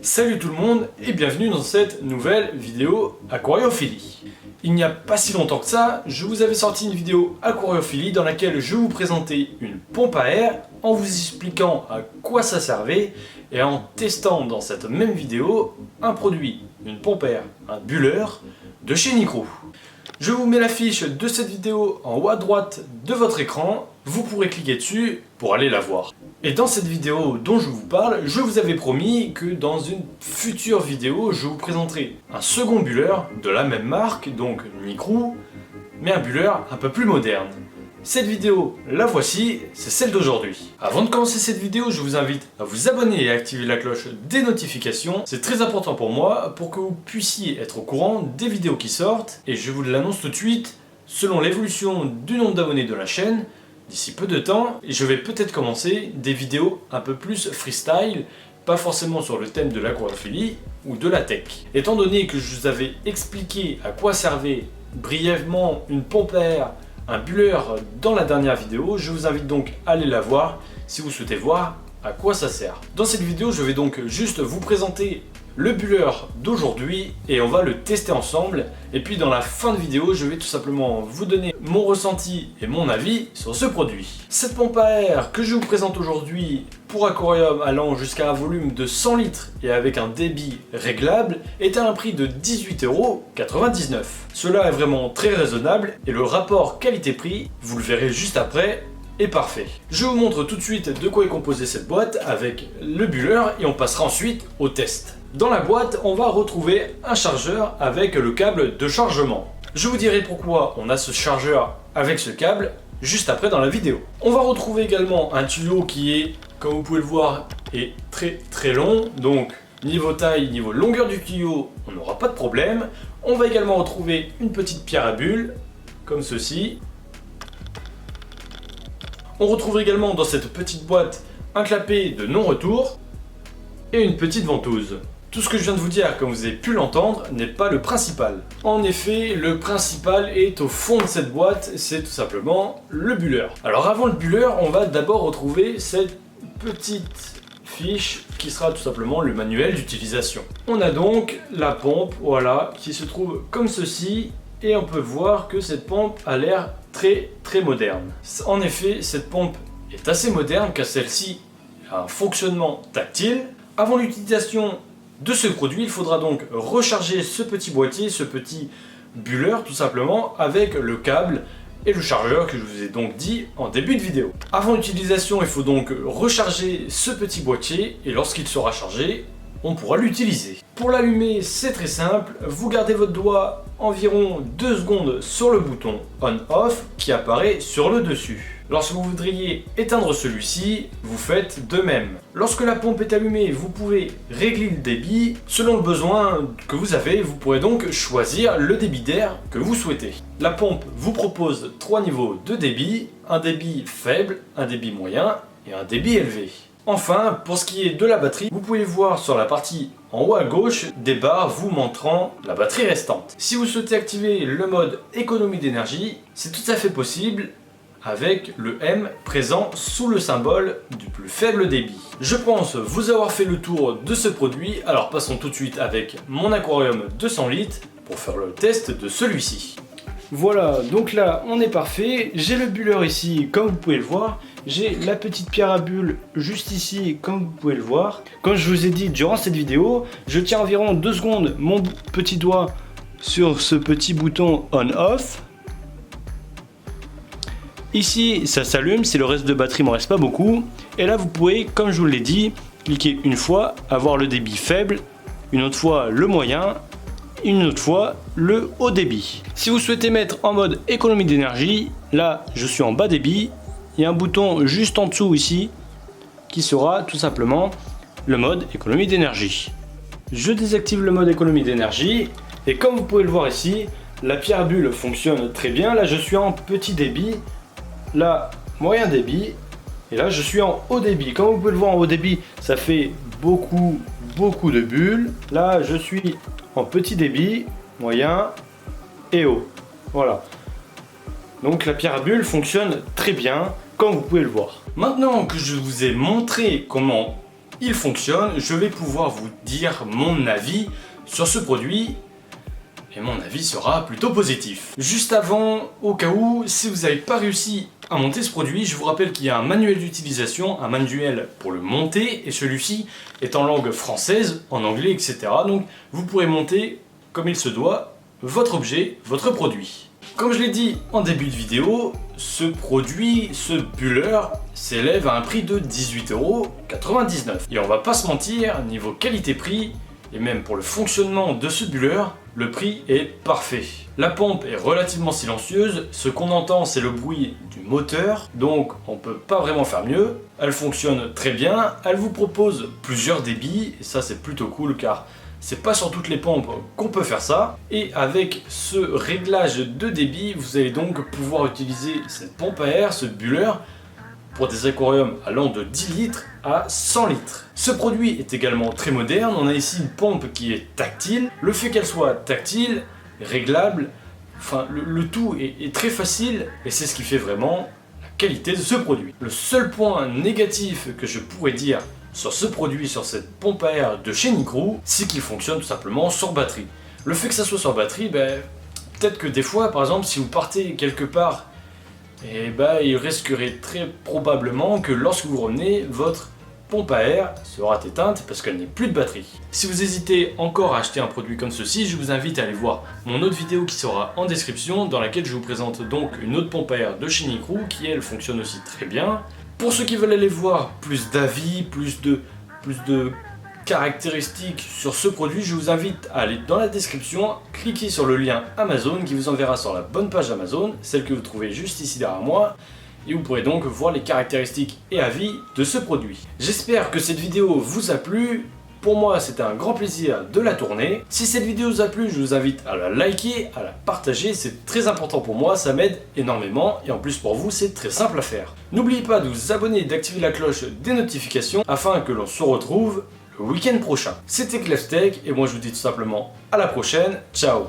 Salut tout le monde et bienvenue dans cette nouvelle vidéo aquariophilie. Il n'y a pas si longtemps que ça, je vous avais sorti une vidéo aquariophilie dans laquelle je vous présentais une pompe à air en vous expliquant à quoi ça servait et en testant dans cette même vidéo un produit, une pompe à air, un bulleur de chez Nicrou. Je vous mets la fiche de cette vidéo en haut à droite de votre écran, vous pourrez cliquer dessus pour aller la voir. Et dans cette vidéo dont je vous parle, je vous avais promis que dans une future vidéo, je vous présenterai un second bulleur de la même marque, donc Nicrou, mais un bulleur un peu plus moderne. Cette vidéo, la voici, c'est celle d'aujourd'hui. Avant de commencer cette vidéo, je vous invite à vous abonner et à activer la cloche des notifications. C'est très important pour moi, pour que vous puissiez être au courant des vidéos qui sortent. Et je vous l'annonce tout de suite, selon l'évolution du nombre d'abonnés de la chaîne, d'ici peu de temps, je vais peut-être commencer des vidéos un peu plus freestyle, pas forcément sur le thème de l'aquariophilie ou de la tech. Étant donné que je vous avais expliqué à quoi servait brièvement une pompe à air, un bulleur dans la dernière vidéo, je vous invite donc à aller la voir si vous souhaitez voir à quoi ça sert. Dans cette vidéo, je vais donc juste vous présenter le bulleur d'aujourd'hui et on va le tester ensemble. Et puis dans la fin de vidéo, je vais tout simplement vous donner mon ressenti et mon avis sur ce produit. Cette pompe à air que je vous présente aujourd'hui pour aquarium allant jusqu'à un volume de 100 litres et avec un débit réglable est à un prix de 18,99 €. Cela est vraiment très raisonnable et le rapport qualité-prix, vous le verrez juste après, est parfait. Je vous montre tout de suite de quoi est composée cette boîte avec le bulleur et on passera ensuite au test. Dans la boîte, on va retrouver un chargeur avec le câble de chargement. Je vous dirai pourquoi on a ce chargeur avec ce câble juste après dans la vidéo. On va retrouver également un tuyau qui est, comme vous pouvez le voir, est très long. Donc niveau taille, niveau longueur du tuyau, on n'aura pas de problème. On va également retrouver une petite pierre à bulles, comme ceci. On retrouve également dans cette petite boîte un clapet de non-retour et une petite ventouse. Tout ce que je viens de vous dire, comme vous avez pu l'entendre, n'est pas le principal. En effet, le principal est au fond de cette boîte, c'est tout simplement le bulleur. Alors avant le bulleur, on va d'abord retrouver cette petite fiche qui sera tout simplement le manuel d'utilisation. On a donc la pompe, voilà, qui se trouve comme ceci, et on peut voir que cette pompe a l'air très moderne. En effet, cette pompe est assez moderne car celle-ci a un fonctionnement tactile. Avant l'utilisation de ce produit, il faudra donc recharger ce petit boîtier, ce petit bulleur tout simplement avec le câble et le chargeur que je vous ai donc dit en début de vidéo. Avant l'utilisation, il faut donc recharger ce petit boîtier et lorsqu'il sera chargé, on pourra l'utiliser. Pour l'allumer, c'est très simple, vous gardez votre doigt environ 2 secondes sur le bouton on-off qui apparaît sur le dessus. Lorsque vous voudriez éteindre celui-ci, vous faites de même. Lorsque la pompe est allumée, vous pouvez régler le débit. Selon le besoin que vous avez, vous pourrez donc choisir le débit d'air que vous souhaitez. La pompe vous propose 3 niveaux de débit, un débit faible, un débit moyen et un débit élevé. Enfin, pour ce qui est de la batterie, vous pouvez voir sur la partie en haut à gauche des barres vous montrant la batterie restante. Si vous souhaitez activer le mode économie d'énergie, c'est tout à fait possible avec le M présent sous le symbole du plus faible débit. Je pense vous avoir fait le tour de ce produit, alors passons tout de suite avec mon aquarium de 100 litres pour faire le test de celui-ci. Voilà, donc là on est parfait, j'ai le bulleur ici comme vous pouvez le voir, j'ai la petite pierre à bulles juste ici comme vous pouvez le voir. Comme je vous ai dit durant cette vidéo, je tiens environ 2 secondes mon petit doigt sur ce petit bouton on-off. Ici ça s'allume, si le reste de batterie m'en reste pas beaucoup. Et là vous pouvez, comme je vous l'ai dit, cliquer une fois, avoir le débit faible, une autre fois le moyen, une autre fois le haut débit. Si vous souhaitez mettre en mode économie d'énergie, là je suis en bas débit, il y a un bouton juste en dessous ici qui sera tout simplement le mode économie d'énergie. Je désactive le mode économie d'énergie et comme vous pouvez le voir ici, la pierre à bulles fonctionne très bien. Là je suis en petit débit, là moyen débit et là je suis en haut débit. Comme vous pouvez le voir en haut débit, ça fait beaucoup de bulles. Là je suis en petit débit, moyen et haut. Voilà. Donc la pierre à bulles fonctionne très bien, comme vous pouvez le voir. Maintenant que je vous ai montré comment il fonctionne, je vais pouvoir vous dire mon avis sur ce produit. Et mon avis sera plutôt positif. Juste avant, au cas où, si vous n'avez pas réussi à monter ce produit, je vous rappelle qu'il y a un manuel d'utilisation, un manuel pour le monter, et celui-ci est en langue française, en anglais, etc. Donc vous pourrez monter, comme il se doit, votre objet, votre produit. Comme je l'ai dit en début de vidéo, ce produit, ce buller, s'élève à un prix de 18,99 €. Et on va pas se mentir, niveau qualité-prix, et même pour le fonctionnement de ce buller, le prix est parfait. La pompe est relativement silencieuse, ce qu'on entend c'est le bruit du moteur, donc on peut pas vraiment faire mieux. Elle fonctionne très bien, elle vous propose plusieurs débits, et ça c'est plutôt cool car c'est pas sur toutes les pompes qu'on peut faire ça. Et avec ce réglage de débit, vous allez donc pouvoir utiliser cette pompe à air, ce buller, pour des aquariums allant de 10 litres à 100 litres. Ce produit est également très moderne, on a ici une pompe qui est tactile. Le fait qu'elle soit tactile, réglable, enfin le tout est très facile et c'est ce qui fait vraiment la qualité de ce produit. Le seul point négatif que je pourrais dire sur ce produit, sur cette pompe à air de chez Nicrou, c'est qu'il fonctionne tout simplement sur batterie. Le fait que ça soit sur batterie, peut-être que des fois, par exemple, si vous partez quelque part, il risquerait très probablement que lorsque vous revenez, votre pompe à air sera éteinte parce qu'elle n'est plus de batterie. Si vous hésitez encore à acheter un produit comme ceci, je vous invite à aller voir mon autre vidéo qui sera en description, dans laquelle je vous présente donc une autre pompe à air de chez Nicrou qui elle fonctionne aussi très bien. Pour ceux qui veulent aller voir plus d'avis, plus de caractéristiques sur ce produit, je vous invite à aller dans la description, cliquer sur le lien Amazon qui vous enverra sur la bonne page Amazon, celle que vous trouvez juste ici derrière moi, et vous pourrez donc voir les caractéristiques et avis de ce produit. J'espère que cette vidéo vous a plu. Pour moi, c'était un grand plaisir de la tourner. Si cette vidéo vous a plu, je vous invite à la liker, à la partager, c'est très important pour moi, ça m'aide énormément et en plus pour vous, c'est très simple à faire. N'oubliez pas de vous abonner et d'activer la cloche des notifications afin que l'on se retrouve le week-end prochain. C'était Clef Tech et moi je vous dis tout simplement à la prochaine, ciao.